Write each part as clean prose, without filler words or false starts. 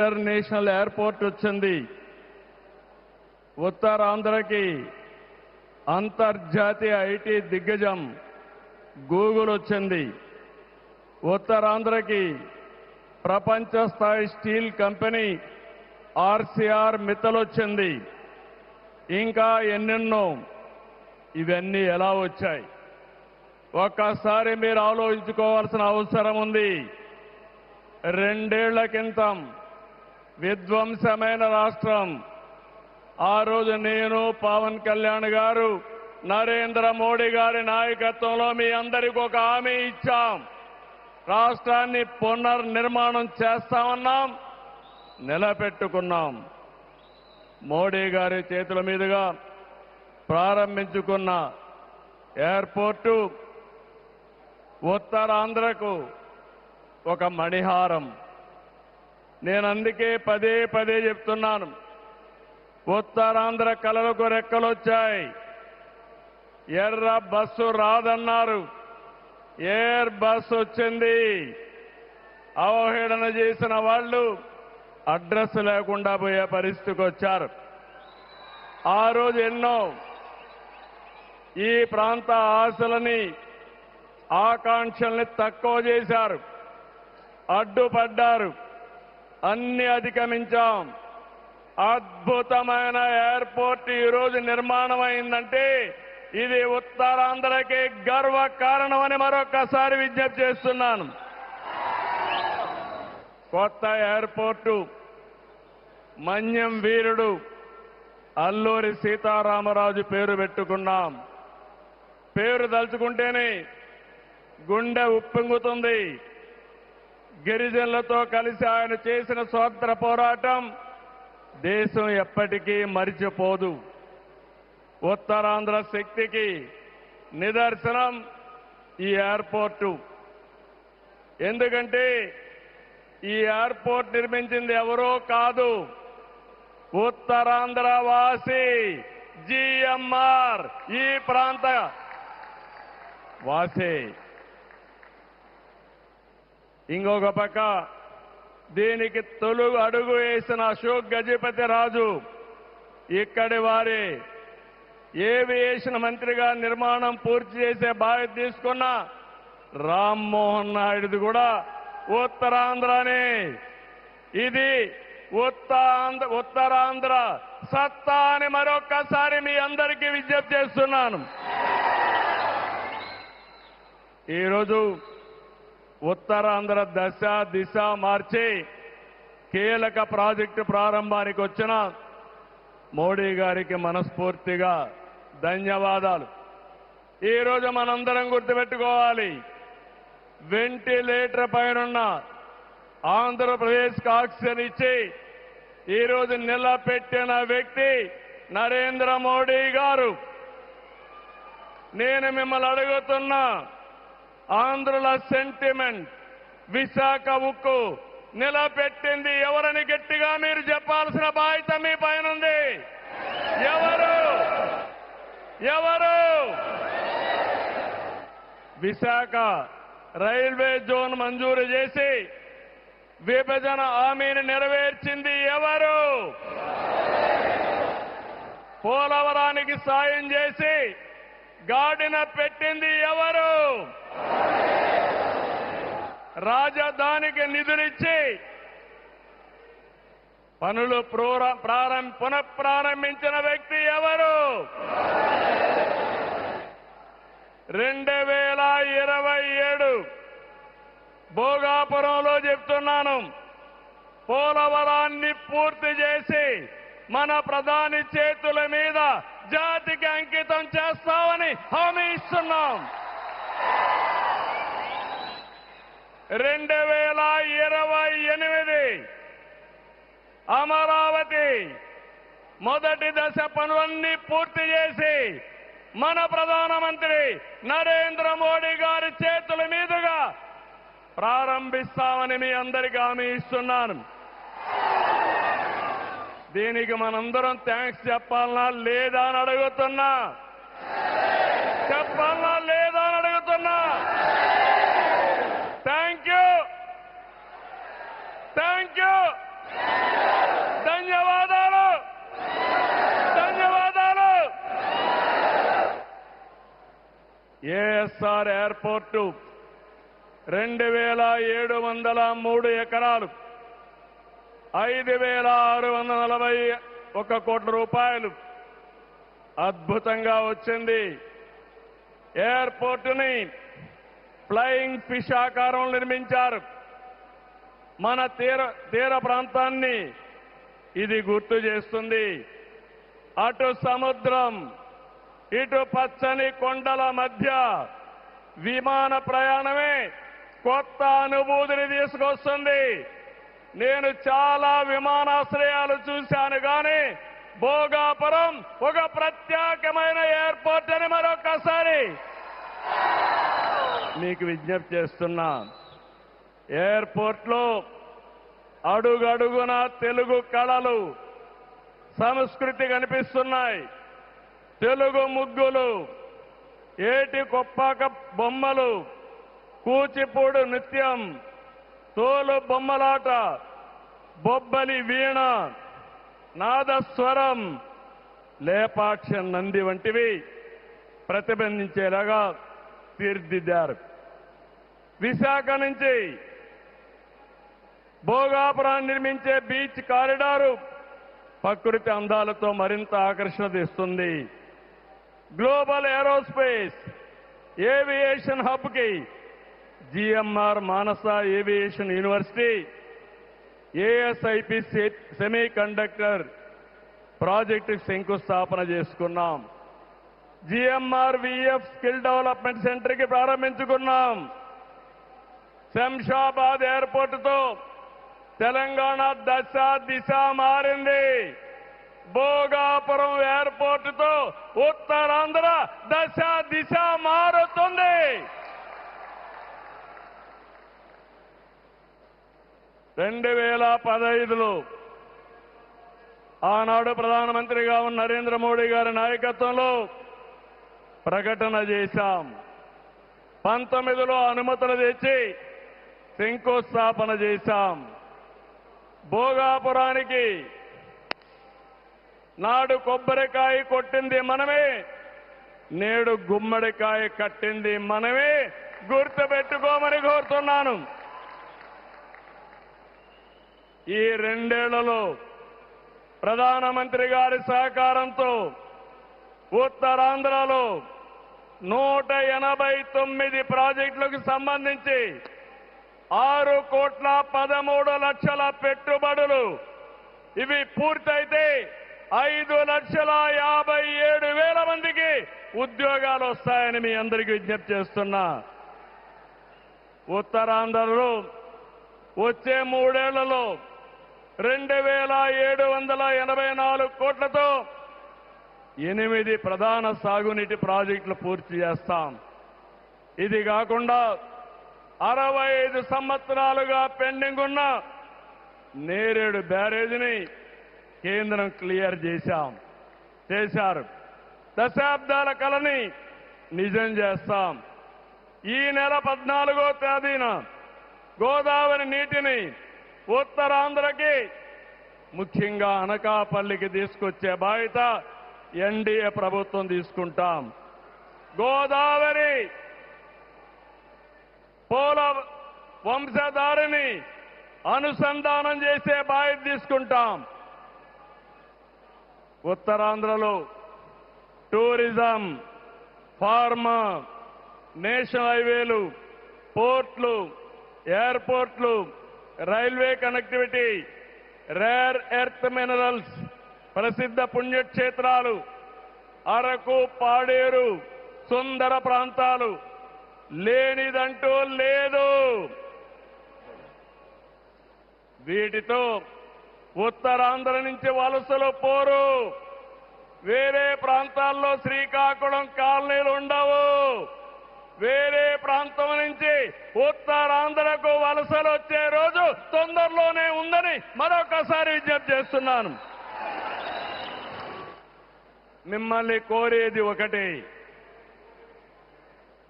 International airport వచ్చింది. ఉత్తరాంధ్రకి అంతర్జాతీయ IT దిగ్గజం గూగుల్ వచ్చింది. ఉత్తరాంధ్రకి ప్రపంచ స్థాయి స్టీల్ కంపెనీ ఆర్సీఆర్ మిత్తల్ వచ్చింది. ఇంకా ఎన్నెన్నో. ఇవన్నీ ఎలా వచ్చాయి? ఒక్కసారి మీరు ఆలోచించుకోవాల్సిన అవసరం ఉంది. 2 ఏళ్ల క్రితం విధ్వంసమైన రాష్ట్రం. ఆ రోజు నేను, పవన్ కళ్యాణ్ గారు, నరేంద్ర మోడీ గారి నాయకత్వంలో మీ అందరికీ ఒక హామీ ఇచ్చాం. రాష్ట్రాన్ని పునర్నిర్మాణం చేస్తామన్నాం, నిలబెట్టుకున్నాం. మోడీ గారి చేతుల మీదుగా ప్రారంభించుకున్న ఎయిర్పోర్టు ఉత్తరాంధ్రకు ఒక మణిహారం. నేను అందుకే పదే పదే చెప్తున్నాను, ఉత్తరాంధ్ర కలలకు రెక్కలొచ్చాయి. ఎర్ర బస్సు రాదన్నారు, ఎయిర్ బస్సు వచ్చింది. అవహేళన చేసిన వాళ్ళు అడ్రస్ లేకుండా పోయే పరిస్థితికి వచ్చారు. ఆ రోజు ఎన్నో ఈ ప్రాంత ఆశలని, ఆకాంక్షల్ని తక్కువ చేశారు, అడ్డుపడ్డారు. అన్ని అధిగమించాం. అద్భుతమైన ఎయిర్పోర్ట్ ఈరోజు నిర్మాణం అయిందంటే ఇది ఉత్తరాంధ్రకి గర్వ కారణమని మరొక్కసారి విజ్ఞప్తి చేస్తున్నాను. కొత్త ఎయిర్పోర్టు మన్యం వీరుడు అల్లూరి సీతారామరాజు పేరు పెట్టుకున్నాం. పేరు తలుచుకుంటేనే గుండె ఉప్పొంగుతుంది. గిరిజనులతో కలిసి ఆయన చేసిన స్వాతంత్ర పోరాటం దేశం ఎప్పటికీ మరిచిపోదు. ఉత్తరాంధ్ర శక్తికి నిదర్శనం ఈ ఎయిర్పోర్టు. ఎందుకంటే ఈ ఎయిర్పోర్ట్ నిర్మించింది ఎవరో కాదు, ఉత్తరాంధ్ర వాసి జిఎంఆర్, ఈ ప్రాంత వాసి. ఇంకొక పక్క దీనికి తొలి అడుగు వేసిన అశోక్ గజపతి రాజు ఇక్కడి వారి ఏవియేషన్ మంత్రిగా నిర్మాణం పూర్తి చేసే బాధ్యత తీసుకున్న రామ్మోహన్ నాయుడుది కూడా ఉత్తరాంధ్రనే. ఇది ఉత్తరాంధ్ర సత్తా అని మరొక్కసారి మీ అందరికీ విజ్ఞప్తి చేస్తున్నాను. ఈరోజు ఉత్తరాంధ్ర దశ దిశ మార్చి కీలక ప్రాజెక్టు ప్రారంభానికి వచ్చిన మోడీ గారికి మనస్ఫూర్తిగా ధన్యవాదాలు. ఈరోజు మనందరం గుర్తుపెట్టుకోవాలి, వెంటిలేటర్ పైనున్న ఆంధ్రప్రదేశ్కి ఆక్సిజన్ ఇచ్చి ఈరోజు నిలబెట్టిన వ్యక్తి నరేంద్ర మోడీ గారు. నేను మిమ్మల్ని అడుగుతున్నా, ఆంధ్రుల సెంటిమెంట్ విశాఖ ఉక్కు నిలబెట్టింది ఎవరని గట్టిగా మీరు చెప్పాల్సిన బాధ్యత మీ పైన ఉంది. ఎవరు? విశాఖ రైల్వే జోన్ మంజూరు చేసి విభజన హామీని నెరవేర్చింది ఎవరు? పోలవరానికి సాయం చేసి గాడిన పెట్టింది ఎవరు? రాజధానికి నిధులిచ్చి పనులు పునఃప్రారంభించిన వ్యక్తి ఎవరు? 2027 భోగాపురంలో చెప్తున్నాను, పోలవరాన్ని పూర్తి చేసి మన ప్రధాని చేతుల మీద జాతికి అంకితం చేస్తామని హామీ ఇస్తున్నాం. 2028 అమరావతి మొదటి దశ పనులన్నీ పూర్తి చేసి మన ప్రధానమంత్రి నరేంద్ర మోడీ గారి చేతుల మీదుగా ప్రారంభిస్తామని మీ అందరికీ హామీ ఇస్తున్నాను. దీనికి మనందరం థ్యాంక్స్ చెప్పాలనా లేదా అని అడుగుతున్నా. చెప్పాలనా లేదా అని అడుగుతున్నా. Thank you. వైఎస్ఆర్ ఎయిర్పోర్టు 2,703 ఎకరాలు 5,641 కోట్ల రూపాయలు అద్భుతంగా వచ్చింది. ఎయిర్పోర్టుని ఫ్లయింగ్ ఫిష్ ఆకారం నిర్మించారు. మన తీర ప్రాంతాన్ని ఇది గుర్తు చేస్తుంది. అటు సముద్రం, ఇటు పచ్చని కొండల మధ్య విమాన ప్రయాణమే కొత్త అనుభూతిని తీసుకొస్తుంది. నేను చాలా విమానాశ్రయాలు చూశాను, కానీ భోగాపురం ఒక ప్రత్యేకమైన ఎయిర్పోర్ట్ అని మరొకసారి మీకు విజ్ఞప్తి చేస్తున్నా. ఎయిర్పోర్ట్లో అడుగడుగున తెలుగు కళలు, సంస్కృతి కనిపిస్తున్నాయి. తెలుగు ముగ్గులు, ఏటి కొప్పాక బొమ్మలు, కూచిపూడి నృత్యం, తోలు బొమ్మలాట, బొబ్బలి వీణ, నాదస్వరం, లేపాక్ష నంది వంటివి ప్రతిబింబించేలాగా తీర్చిదిద్దారు. విశాఖ నుంచి భోగాపురాన్ని నిర్మించే బీచ్ కారిడారు ప్రకృతి అందాలతో మరింత ఆకర్షణ తెస్తుంది. గ్లోబల్ ఏరోస్పేస్ ఏవియేషన్ హబ్ కి GMR Manasa aviation university, ASIP semiconductor ప్రాజెక్టుకు శంకుస్థాపన చేసుకున్నాం. GMR VF skill development centre కి ప్రారంభించుకున్నాం. శంషాబాద్ ఎయిర్పోర్టుతో తెలంగాణ దశ దిశ మారింది. భోగాపురం ఎయిర్పోర్టుతో ఉత్తరాంధ్ర దశ దిశ మారుతుంది. 2015లో ఆనాడు ప్రధానమంత్రిగా ఉన్న నరేంద్ర మోడీ గారి నాయకత్వంలో ప్రకటన చేశాం. 19లో అనుమతులు తెచ్చి శంకుస్థాపన చేశాం. భోగాపురానికి నాడు కొబ్బరికాయ కొట్టింది మనమే, నేడు గుమ్మడికాయ కట్టింది మనమే. గుర్తుపెట్టుకోమని కోరుతున్నాను. ఈ 2 ఏళ్లలో ప్రధానమంత్రి గారి సహకారంతో ఉత్తరాంధ్రలో 189 ప్రాజెక్టులకు సంబంధించి 6,13,00,000 పెట్టుబడులు. ఇవి పూర్తయితే 5,57,000 మందికి ఉద్యోగాలు వస్తాయని మీ అందరికీ విజ్ఞప్తి చేస్తున్నా. ఉత్తరాంధ్రలో వచ్చే 3 ఏళ్లలో 2,784 కోట్లతో 8 ప్రధాన సాగునీటి ప్రాజెక్టులు పూర్తి చేస్తాం. ఇది కాకుండా 65 సంవత్సరాలుగా పెండింగ్ ఉన్న నేరేడు బ్యారేజీని కేంద్రం క్లియర్ చేశారు. దశాబ్దాల కలని నిజం చేస్తాం. ఈ నెల 14వ తేదీన గోదావరి నీటిని ఉత్తరాంధ్రకి, ముఖ్యంగా అనకాపల్లికి తీసుకొచ్చే బాధ్యత ఎన్డీఏ ప్రభుత్వం తీసుకుంటాం. గోదావరి పోల వంశధారిని అనుసంధానం చేసే బాధ్యత తీసుకుంటాం. ఉత్తరాంధ్రలో టూరిజం, ఫార్మా, నేషనల్ హైవేలు, పోర్ట్లు, ఎయిర్పోర్ట్లు, railway connectivity, rare earth minerals, ప్రసిద్ధ పుణ్యక్షేత్రాలు, అరకు, పాడేరు, సుందర ప్రాంతాలు లేనిదంటూ లేదు. వీటితో ఉత్తరాంధ్ర నుంచి వలసలు పోరు. వేరే ప్రాంతాల్లో శ్రీకాకుళం కాలనీలు ఉండవు. వేరే ప్రాంతం నుంచి ఉత్తరాంధ్రకు వలసలు వచ్చే రోజు తొందరలోనే ఉందని మరొకసారి విజ్ఞప్తి చేస్తున్నాను. మిమ్మల్ని కోరేది ఒకటి,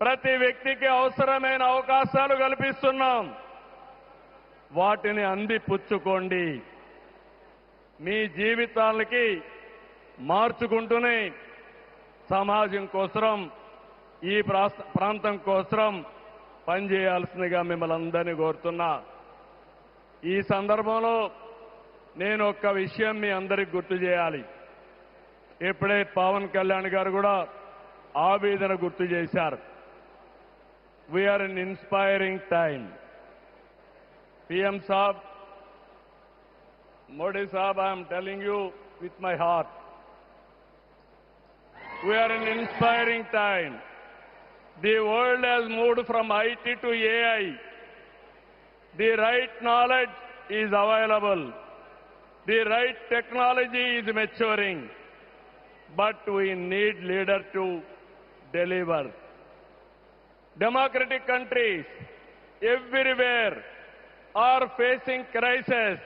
ప్రతి వ్యక్తికి అవసరమైన అవకాశాలు కల్పిస్తున్నాం. వాటిని అందిపుచ్చుకోండి. మీ జీవితాలకి మార్చుకుంటూనే సమాజం కోసం ఈ ప్రాంతం కోసం పనిచేయాల్సిందిగా మిమ్మల్ని అందరినీ కోరుతున్నా. ఈ సందర్భంలో నేను ఒక్క విషయం మీ అందరికి గుర్తు చేయాలి. ఇప్పుడే పవన్ కళ్యాణ్ గారు కూడా ఆవేదన గుర్తు చేశారు. We are in inspiring time. PM Saab, Modi Saab, I am telling you with my heart. We are in inspiring time. The world has moved from IT to AI. The right knowledge is available. The right technology is maturing. But we need leaders to deliver. Democratic countries everywhere are facing crisis.